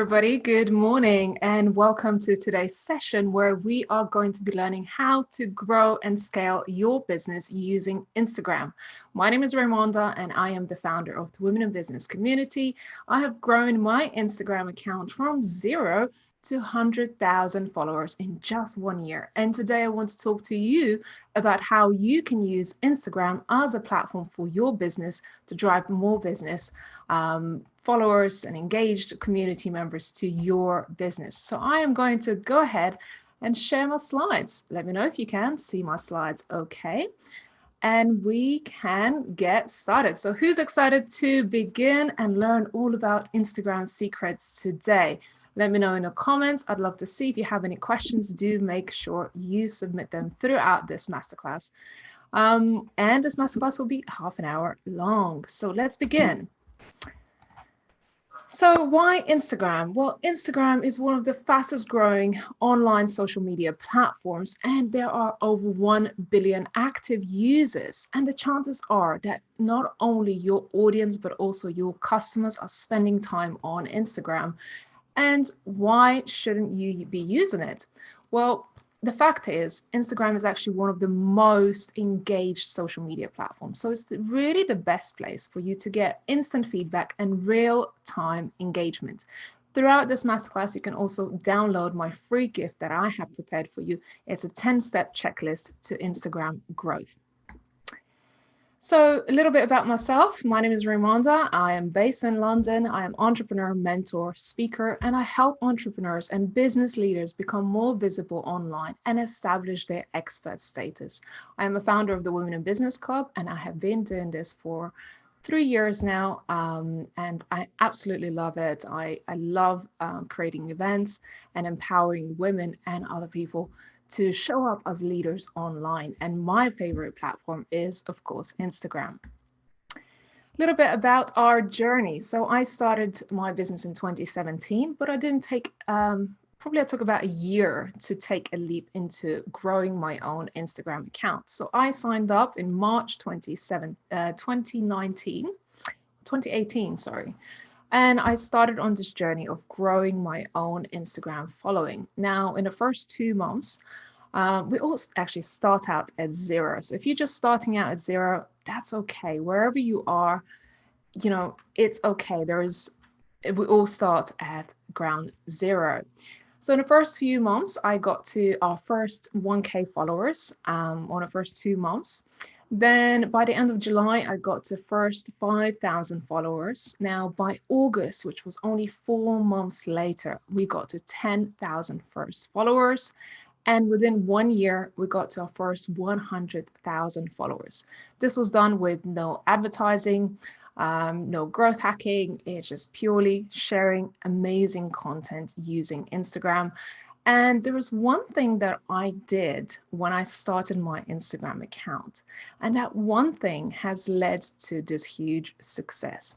everybody. Good morning and welcome to today's session where we are going to be learning how to grow and scale your business using Instagram. My name is Raimonda and I am the founder of the Women in Business community. I have grown my Instagram account from 0 to 100,000 followers in just 1 year. And today I want to talk to you about how you can use Instagram as a platform for your business to drive more business, followers and engaged community members to your business. So I am going to go ahead and share my slides. Let me know if you can see my slides okay. And we can get started. So who's excited to begin and learn all about Instagram secrets today? Let me know in the comments. I'd love to see. If you have any questions, do make sure you submit them throughout this masterclass. And this masterclass will be half an hour long. So let's begin. So why Instagram? Well, Instagram is one of the fastest growing online social media platforms, and there are over 1 billion active users. And the chances are that not only your audience, but also your customers are spending time on Instagram. And why shouldn't you be using it? Well, the fact is, Instagram is actually one of the most engaged social media platforms. So it's really the best place for you to get instant feedback and real-time engagement. Throughout this masterclass, you can also download my free gift that I have prepared for you. It's a 10-step checklist to Instagram growth. So a little bit about myself. My name is Raimonda. I am based in London. I am entrepreneur, mentor, speaker, and I help entrepreneurs and business leaders become more visible online and establish their expert status. I am a founder of the Women in Business Club, and I have been doing this for 3 years now, and I absolutely love it. I love creating events and empowering women and other people to show up as leaders online. And my favorite platform is, of course, Instagram. A little bit about our journey. So I started my business in 2017, but I didn't take, probably I took about a year to take a leap into growing my own Instagram account. So I signed up in March 2018, sorry. And I started on this journey of growing my own Instagram following. Now, in the first 2 months, we all actually start out at 0. So if you're just starting out at 0, that's okay. Wherever you are, it's okay. We all start at ground 0. So in the first few months, I got to our first 1K followers on the first 2 months. Then by the end of July, I got to first 5,000 followers. Now by August, which was only 4 months later, we got to 10,000 first followers. And within 1 year, we got to our first 100,000 followers. This was done with no advertising, no growth hacking. It's just purely sharing amazing content using Instagram. And there was one thing that I did when I started my Instagram account, and that one thing has led to this huge success.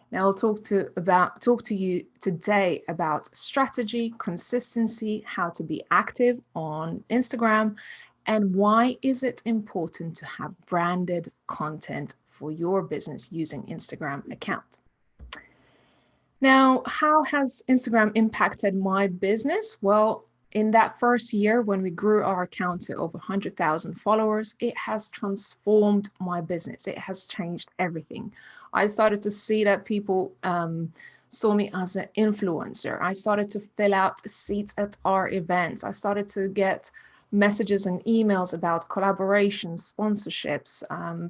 Now I'll talk to you today about strategy, consistency, how to be active on Instagram, and why is it important to have branded content for your business using Instagram account. Now, how has Instagram impacted my business? Well, in that first year, when we grew our account to over 100,000 followers, it has transformed my business. It has changed everything. I started to see that people saw me as an influencer. I started to fill out seats at our events. I started to get messages and emails about collaborations, sponsorships,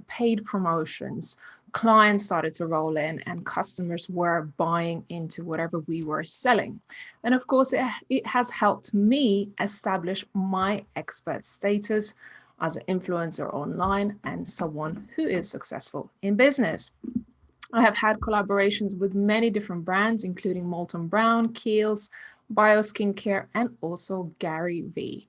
paid promotions. Clients started to roll in and customers were buying into whatever we were selling. And of course, it has helped me establish my expert status as an influencer online and someone who is successful in business. I have had collaborations with many different brands, including Molton Brown, Kiehl's, Bio Skincare, and also Gary Vee.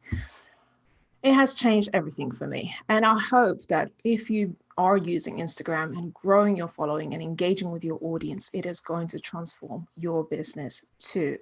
It has changed everything for me. And I hope that if you are using Instagram and growing your following and engaging with your audience, it is going to transform your business too.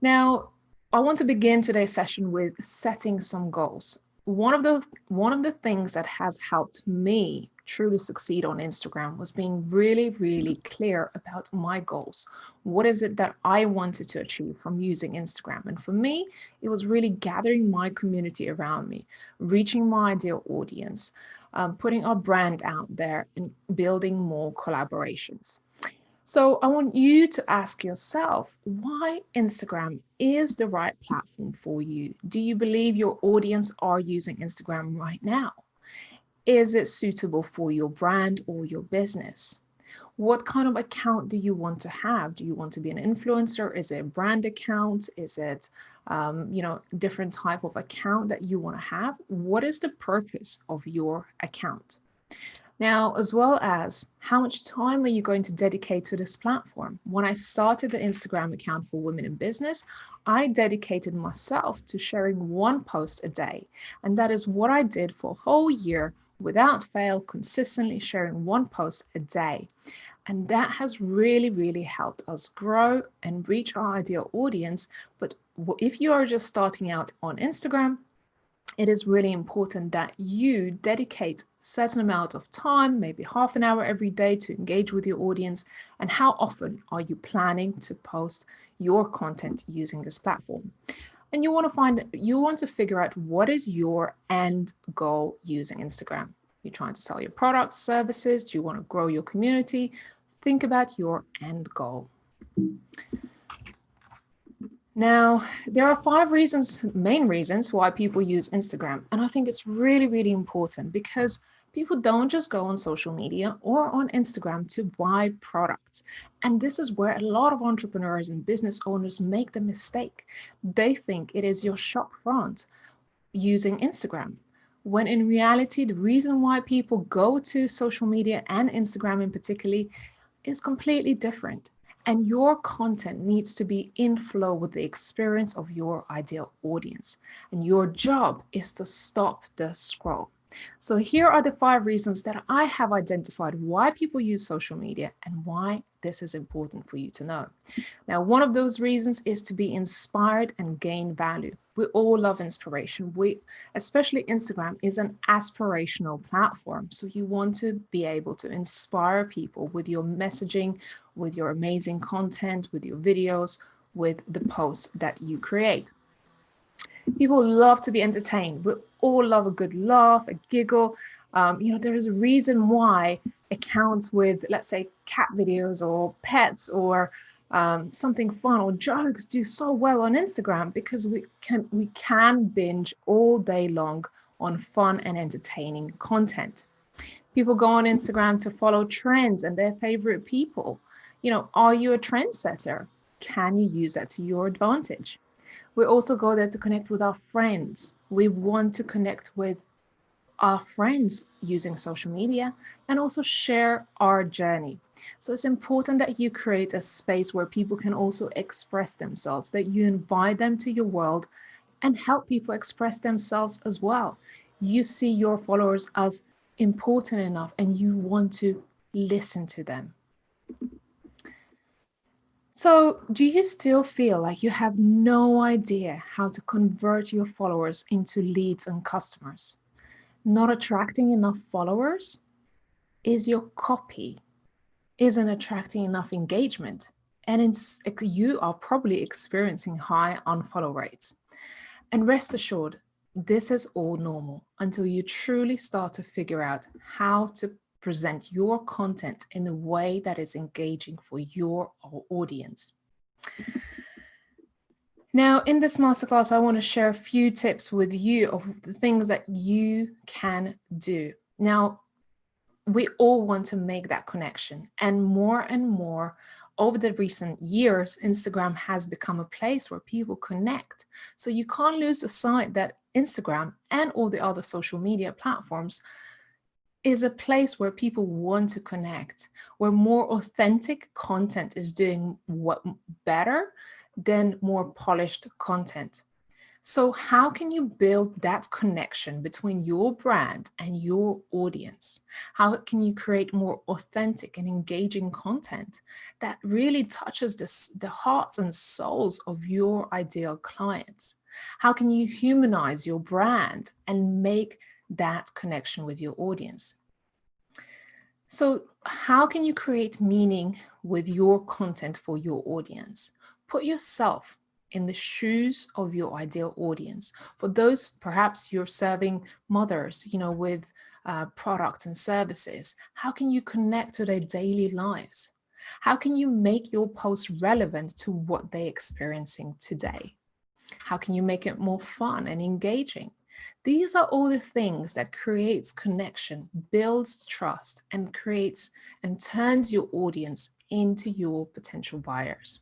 Now, I want to begin today's session with setting some goals. One of the things that has helped me truly succeed on Instagram was being really, really clear about my goals. What is it that I wanted to achieve from using Instagram? And for me, it was really gathering my community around me, reaching my ideal audience, putting our brand out there, and building more collaborations. So I want you to ask yourself why Instagram is the right platform for you. Do you believe your audience are using Instagram right now? Is it suitable for your brand or your business? What kind of account do you want to have? Do you want to be an influencer? Is it a brand account? Is it, different type of account that you want to have? What is the purpose of your account? Now, as well as how much time are you going to dedicate to this platform? When I started the Instagram account for Women in Business, I dedicated myself to sharing one post a day. And that is what I did for a whole year without fail, consistently sharing one post a day. And that has really, really helped us grow and reach our ideal audience. But if you are just starting out on Instagram, it is really important that you dedicate a certain amount of time, maybe half an hour every day, to engage with your audience. And how often are you planning to post your content using this platform? And you want to figure out what is your end goal using Instagram. You're trying to sell your products, services, do you want to grow your community? Think about your end goal. Now, there are 5 main reasons why people use Instagram. And I think it's really, really important because people don't just go on social media or on Instagram to buy products. And this is where a lot of entrepreneurs and business owners make the mistake. They think it is your shop front using Instagram, when in reality, the reason why people go to social media and Instagram in particular is completely different. And your content needs to be in flow with the experience of your ideal audience. And your job is to stop the scroll. So here are the 5 reasons that I have identified why people use social media and why this is important for you to know. Now, one of those reasons is to be inspired and gain value. We all love inspiration. Especially Instagram is an aspirational platform. So you want to be able to inspire people with your messaging, with your amazing content, with your videos, with the posts that you create. People love to be entertained. We all love a good laugh, a giggle. There is a reason why accounts with, let's say, cat videos or pets or something fun or jokes do so well on Instagram, because we can binge all day long on fun and entertaining content. People go on Instagram to follow trends and their favorite people. Are you a trendsetter? Can you use that to your advantage? We also go there to connect with our friends. We want to connect with our friends using social media and also share our journey. So it's important that you create a space where people can also express themselves, that you invite them to your world and help people express themselves as well. You see your followers as important enough and you want to listen to them. So, do you still feel like you have no idea how to convert your followers into leads and customers? Not attracting enough followers? Is your copy isn't attracting enough engagement? And you are probably experiencing high unfollow rates. And rest assured, this is all normal until you truly start to figure out how to present your content in a way that is engaging for your audience. Now, in this masterclass, I want to share a few tips with you of the things that you can do. Now, we all want to make that connection, and more over the recent years, Instagram has become a place where people connect. So you can't lose the sight that Instagram and all the other social media platforms is a place where people want to connect, where more authentic content is doing better than more polished content. So how can you build that connection between your brand and your audience? How can you create more authentic and engaging content that really touches the hearts and souls of your ideal clients? How can you humanize your brand and make that connection with your audience? So, how can you create meaning with your content for your audience? Put yourself in the shoes of your ideal audience. For those, perhaps you're serving mothers, with products and services. How can you connect to their daily lives? How can you make your post relevant to what they're experiencing today? How can you make it more fun and engaging? These are all the things that creates connection, builds trust, and creates and turns your audience into your potential buyers.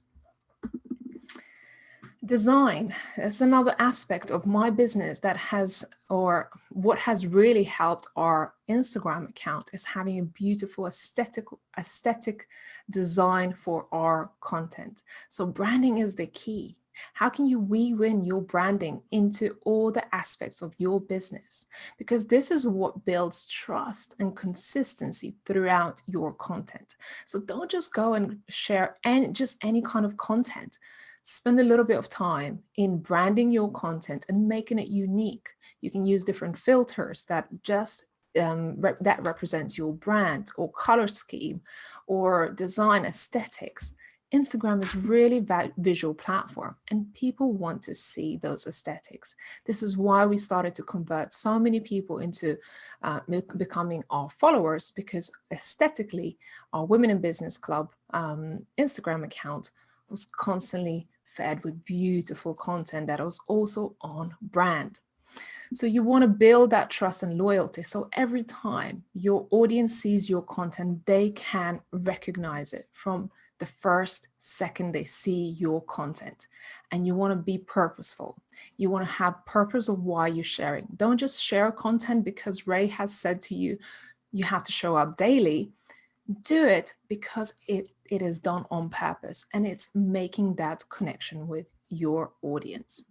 Design is another aspect of my business that has, or what has really helped our Instagram account, is having a beautiful aesthetic design for our content. So branding is the key. How can you weave in your branding into all the aspects of your business? Because this is what builds trust and consistency throughout your content. So don't just go and share any kind of content. Spend a little bit of time in branding your content and making it unique. You can use different filters that just that represents your brand, or color scheme, or design aesthetics. Instagram is really that visual platform, and people want to see those aesthetics. This is why we started to convert so many people into becoming our followers, because aesthetically, our Women in Business Club Instagram account was constantly fed with beautiful content that was also on brand. So you want to build that trust and loyalty. So every time your audience sees your content, they can recognize it from the first second they see your content. And you want to be purposeful. You want to have purpose of why you're sharing. Don't just share content because Ray has said to you, you have to show up daily. Do it because it is done on purpose, and it's making that connection with your audience.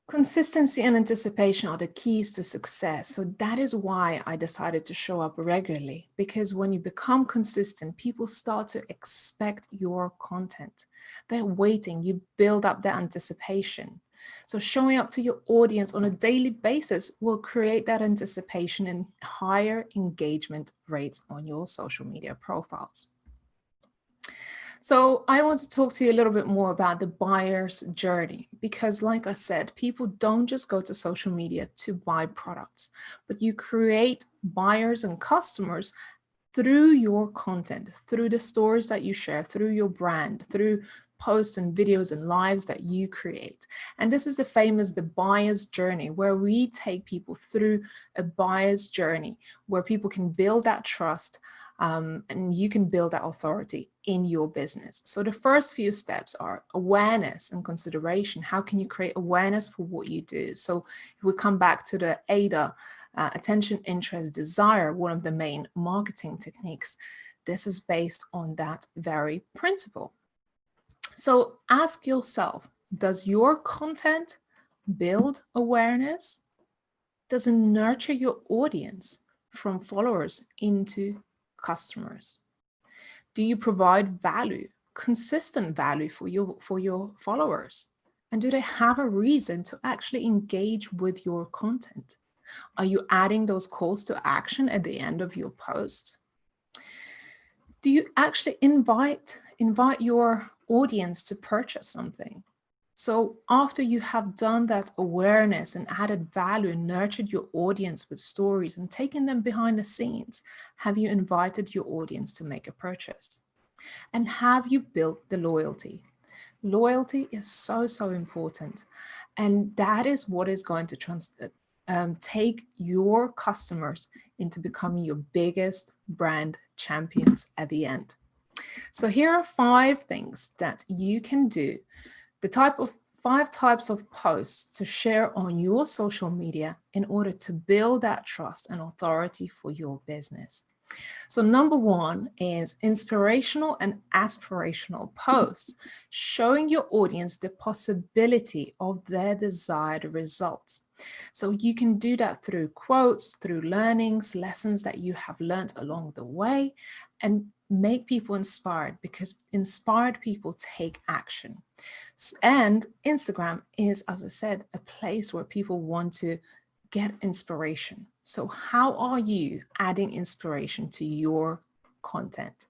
Consistency and anticipation are the keys to success. So that is why I decided to show up regularly, because when you become consistent, people start to expect your content. They're waiting, you build up that anticipation. So showing up to your audience on a daily basis will create that anticipation and higher engagement rates on your social media profiles. So I want to talk to you a little bit more about the buyer's journey, because like I said, people don't just go to social media to buy products, but you create buyers and customers through your content, through the stories that you share, through your brand, through posts and videos and lives that you create. And this is the buyer's journey, where we take people through a buyer's journey where people can build that trust, and you can build that authority in your business. So the first few steps are awareness and consideration. How can you create awareness for what you do? So if we come back to the AIDA, attention, interest, desire, one of the main marketing techniques, this is based on that very principle. So ask yourself, does your content build awareness? Does it nurture your audience from followers into customers? Do you provide value, consistent value for your followers? And do they have a reason to actually engage with your content? Are you adding those calls to action at the end of your post? Do you actually invite your audience to purchase something? So after you have done that awareness and added value and nurtured your audience with stories and taken them behind the scenes, have you invited your audience to make a purchase? And have you built the loyalty? Loyalty is so, so important. And that is what is going to take your customers into becoming your biggest brand champions at the end. So here are 5 things that you can do. The 5 types of posts to share on your social media in order to build that trust and authority for your business. So number 1 is inspirational and aspirational posts, showing your audience the possibility of their desired results. So you can do that through quotes, through learnings, lessons that you have learned along the way, and make people inspired, because inspired people take action. And Instagram is, as I said, a place where people want to get inspiration. So how are you adding inspiration to your content?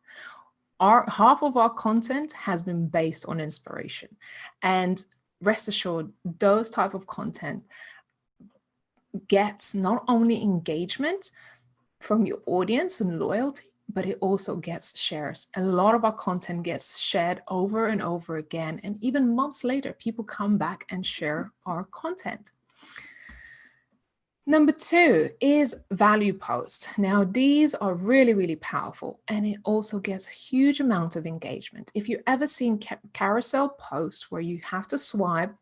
Half of our content has been based on inspiration, and rest assured, those type of content gets not only engagement from your audience and loyalty, but it also gets shares. A lot of our content gets shared over and over again, and even months later, people come back and share our content. Number 2 is value posts. Now, these are really, really powerful, and it also gets a huge amount of engagement. If you've ever seen carousel posts where you have to swipe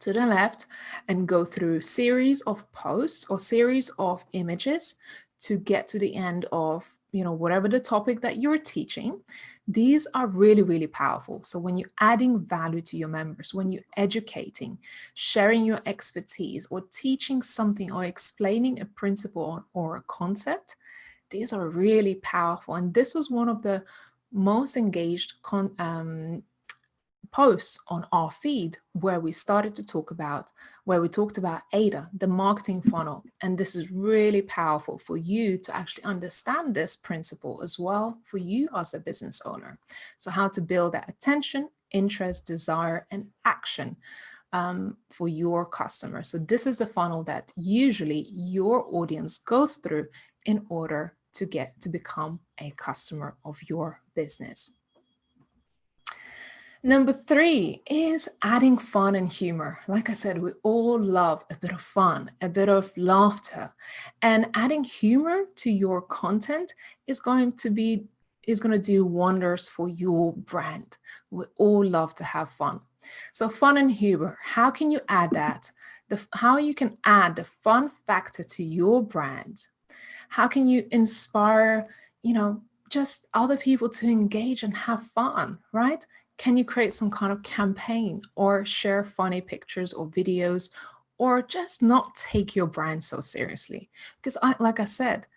to the left and go through series of posts or series of images to get to the end of whatever the topic that you're teaching, these are really, really powerful. So when you're adding value to your members, when you're educating, sharing your expertise, or teaching something or explaining a principle or a concept, these are really powerful. And this was one of the most engaged posts on our feed where we talked about ADA, the marketing funnel. And this is really powerful for you to actually understand this principle as well for you as a business owner. So how to build that attention, interest, desire, and action for your customers. So this is the funnel that usually your audience goes through in order to become a customer of your business. Number 3 is adding fun and humor. Like I said, we all love a bit of fun, a bit of laughter, and adding humor to your content is going to do wonders for your brand. We all love to have fun. So fun and humor, how can you add that? How you can add the fun factor to your brand? How can you inspire, just other people to engage and have fun, right? Can you create some kind of campaign or share funny pictures or videos, or just not take your brand so seriously? Because like I said,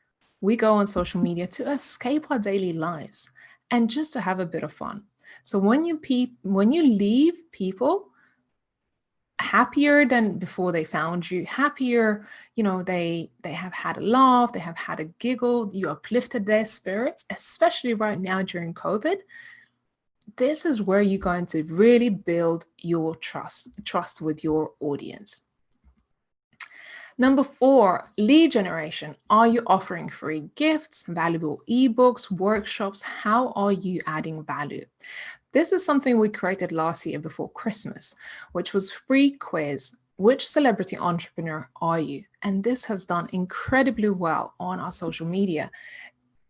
we go on social media to escape our daily lives and just to have a bit of fun. So when you leave people happier than before they found you, happier, they have had a laugh, they have had a giggle, you uplifted their spirits, especially right now during COVID. This is where you're going to really build your trust with your audience. Number 4, lead generation. Are you offering free gifts, valuable ebooks, workshops? How are you adding value? This is something we created last year before Christmas, which was free quiz. Which celebrity entrepreneur are you? And this has done incredibly well on our social media.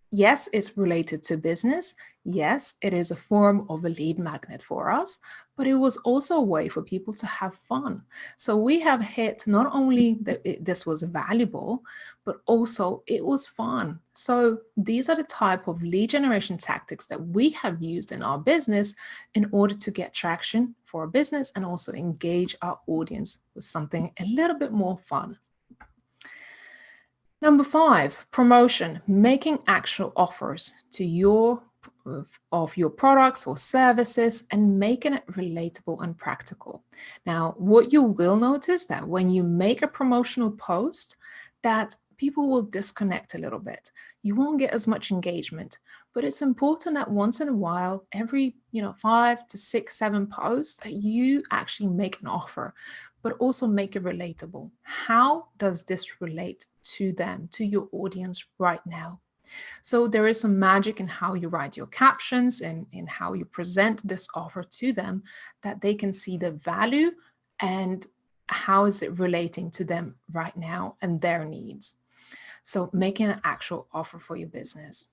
Yes, it's related to business. Yes, it is a form of a lead magnet for us, but it was also a way for people to have fun. So we have hit not only that this was valuable, but also it was fun. So these are the type of lead generation tactics that we have used in our business in order to get traction for our business and also engage our audience with something a little bit more fun. Number 5, promotion, making actual offers to your products or services and making it relatable and practical. Now, what you will notice that when you make a promotional post, that people will disconnect a little bit. You won't get as much engagement, but it's important that once in a while, every 5 to 6, 7 posts, that you actually make an offer, but also make it relatable. How does this relate to them, to your audience right now? So there is some magic in how you write your captions and in how you present this offer to them, that they can see the value and how is it relating to them right now and their needs. So making an actual offer for your business.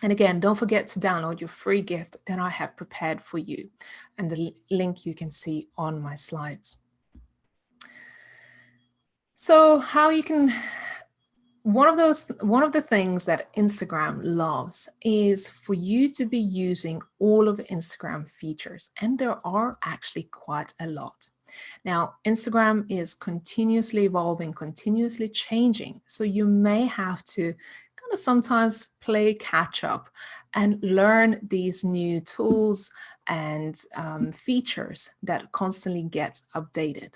And again, don't forget to download your free gift that I have prepared for you. And the link you can see on my slides. So how you can, one of the things that Instagram loves is for you to be using all of the Instagram features. And there are actually quite a lot. Now, Instagram is continuously evolving, continuously changing. So you may have to kind of sometimes play catch up and learn these new tools and features that constantly get updated.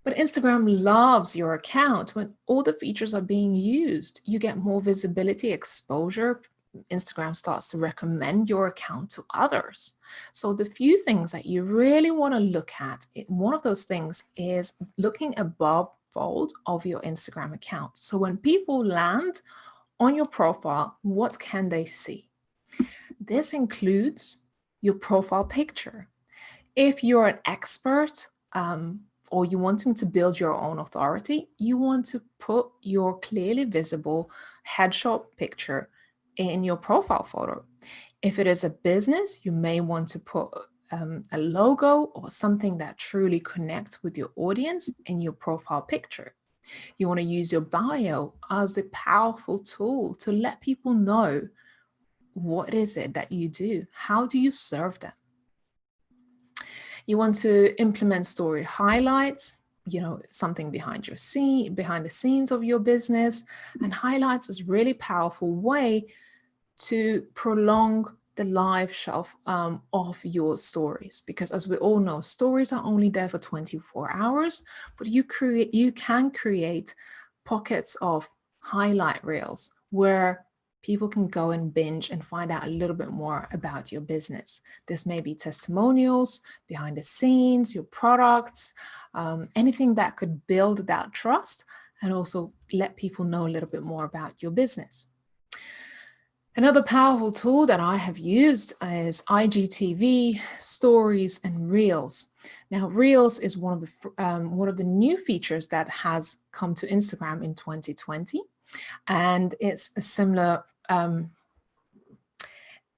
But Instagram loves your account when all the features are being used. You get more visibility, exposure. Instagram starts to recommend your account to others. So the few things that you really want to look at, one of those things is looking above fold of your Instagram account. So when people land on your profile, what can they see? This includes your profile picture. If you're an expert, or you wanting to build your own authority, you want to put your clearly visible headshot picture in your profile photo. If it is a business, you may want to put a logo or something that truly connects with your audience in your profile picture. You want to use your bio as the powerful tool to let people know what is it that you do? How do you serve them? You want to implement story highlights, something behind behind the scenes of your business. And highlights is really powerful way to prolong the live shelf of your stories, because as we all know, stories are only there for 24 hours, but you can create pockets of highlight reels where people can go and binge and find out a little bit more about your business. This may be testimonials, behind the scenes, your products, anything that could build that trust and also let people know a little bit more about your business. Another powerful tool that I have used is IGTV, Stories, and Reels. Now, Reels is one of the new features that has come to Instagram in 2020, and it's a similar.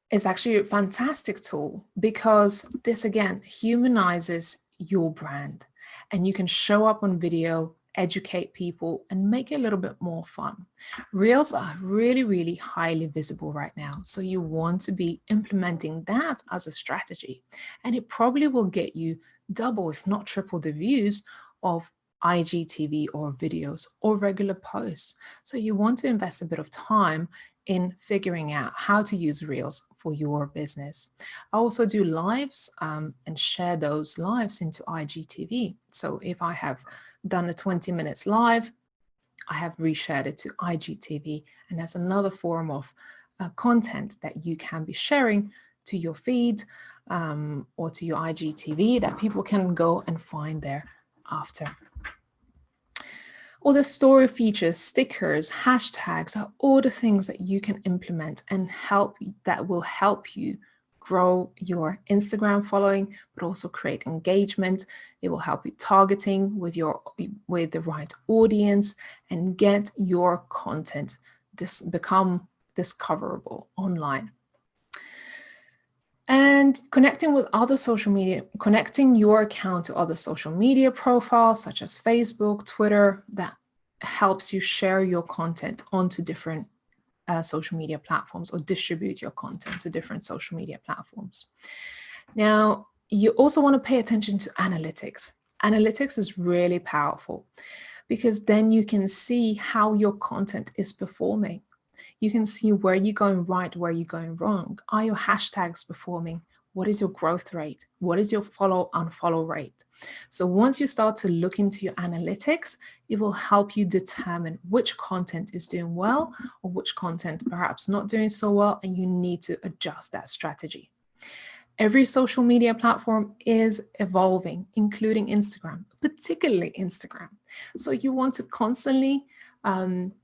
It's actually a fantastic tool because this again humanizes your brand, and you can show up on video, educate people, and make it a little bit more fun. Reels are really, really highly visible right now. So you want to be implementing that as a strategy. And it probably will get you double, if not triple, the views of IGTV or videos or regular posts. So you want to invest a bit of time in figuring out how to use Reels for your business. I also do lives and share those lives into IGTV. So if I have done a 20 minutes live, I have reshared it to IGTV, and that's another form of content that you can be sharing to your feed or to your IGTV that people can go and find there after. All the story features, stickers, hashtags are all the things that you can implement and that will help you grow your Instagram following, but also create engagement. It will help you targeting with the right audience and get your content become discoverable online. And connecting with other social media, connecting your account to other social media profiles such as Facebook, Twitter, that helps you share your content onto different social media platforms or distribute your content to different social media platforms. Now, you also want to pay attention to analytics. Analytics is really powerful because then you can see how your content is performing. You can see where you're going right, where you're going wrong. Are your hashtags performing? What is your growth rate? What is your follow-unfollow rate? So once you start to look into your analytics, it will help you determine which content is doing well or which content perhaps not doing so well, and you need to adjust that strategy. Every social media platform is evolving, including Instagram, particularly Instagram. So you want to constantly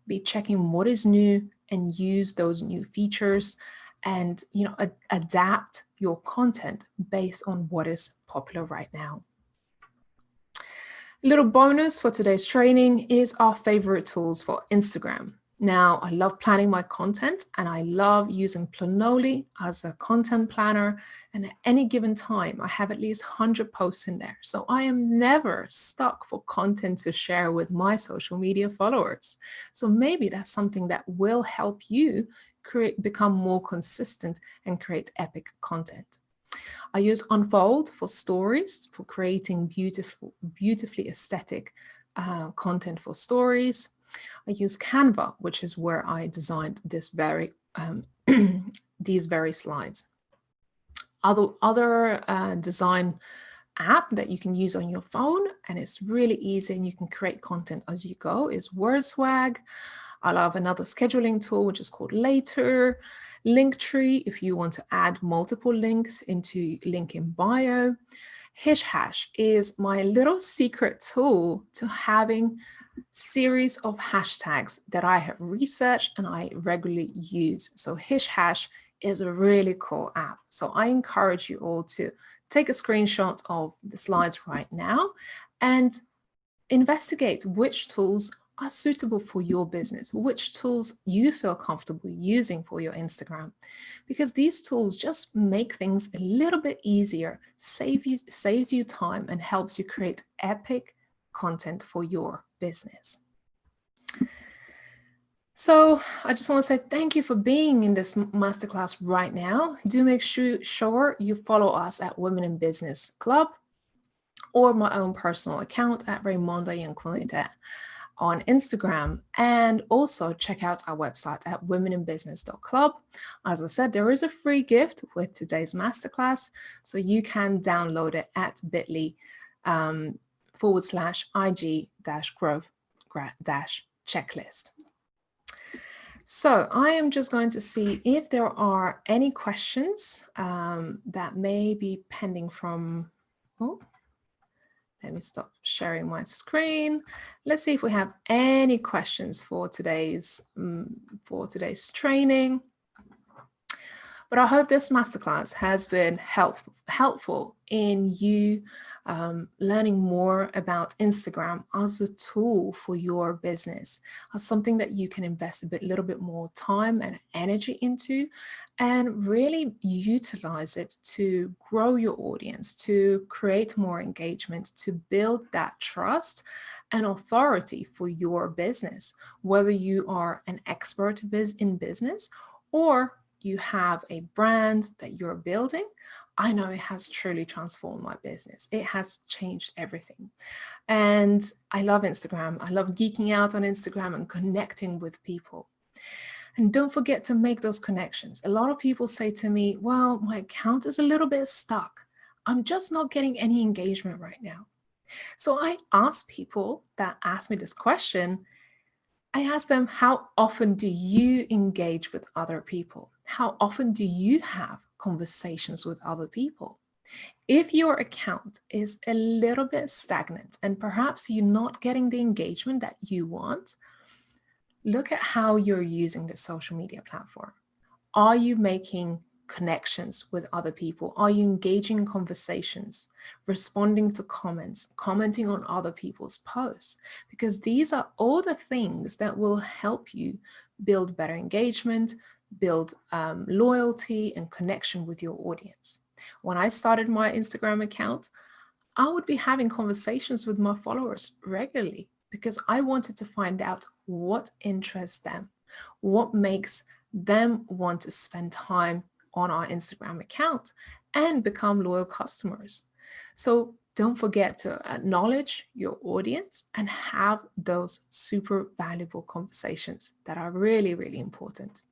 be checking what is new and use those new features and adapt your content based on what is popular right now. A little bonus for today's training is our favorite tools for Instagram. Now, I love planning my content and I love using Planoly as a content planner. And at any given time, I have at least 100 posts in there. So I am never stuck for content to share with my social media followers. So maybe that's something that will help you become more consistent and create epic content. I use Unfold for stories, for creating beautifully aesthetic content for stories. I use Canva, which is where I designed these very slides. Other design app that you can use on your phone, and it's really easy and you can create content as you go, is WordSwag. I love another scheduling tool, which is called Later. Linktree, if you want to add multiple links into link in bio. HishHash is my little secret tool to having series of hashtags that I have researched and I regularly use. So HishHash is a really cool app. So I encourage you all to take a screenshot of the slides right now and investigate which tools are suitable for your business, which tools you feel comfortable using for your Instagram, because these tools just make things a little bit easier, saves you time, and helps you create epic content for your business. So I just want to say thank you for being in this masterclass right now. Do make sure you follow us at Women in Business Club or my own personal account at Raimonda Jankunaite on Instagram, and also check out our website at womeninbusiness.club. As I said, there is a free gift with today's masterclass, so you can download it at bit.ly/IG-growth-checklist. So I am just going to see if there are any questions that may be pending from, let me stop sharing my screen. Let's see if we have any questions for today's training. But I hope this masterclass has been helpful in you learning more about Instagram as a tool for your business, as something that you can invest a little bit more time and energy into, and really utilize it to grow your audience, to create more engagement, to build that trust and authority for your business, whether you are an expert in business or you have a brand that you're building. I know it has truly transformed my business. It has changed everything. And I love Instagram. I love geeking out on Instagram and connecting with people. And don't forget to make those connections. A lot of people say to me, well, my account is a little bit stuck. I'm just not getting any engagement right now. So I ask people that ask me this question, I ask them, how often do you engage with other people? How often do you have conversations with other people? If your account is a little bit stagnant and perhaps you're not getting the engagement that you want, look at how you're using the social media platform. Are you making connections with other people? Are you engaging in conversations, responding to comments, commenting on other people's posts? Because these are all the things that will help you build better engagement, build loyalty and connection with your audience. When I started my Instagram account, I would be having conversations with my followers regularly because I wanted to find out what interests them, what makes them want to spend time on our Instagram account and become loyal customers. So don't forget to acknowledge your audience and have those super valuable conversations that are really, really important.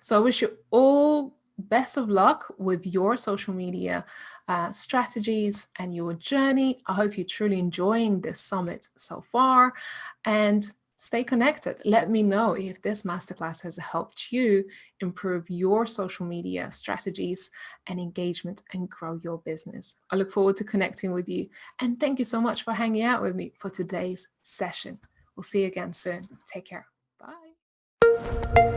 So I wish you all best of luck with your social media strategies and your journey. I hope you're truly enjoying this summit so far, and stay connected. Let me know if this masterclass has helped you improve your social media strategies and engagement and grow your business. I look forward to connecting with you, and thank you so much for hanging out with me for today's session. We'll see you again soon. Take care. Bye.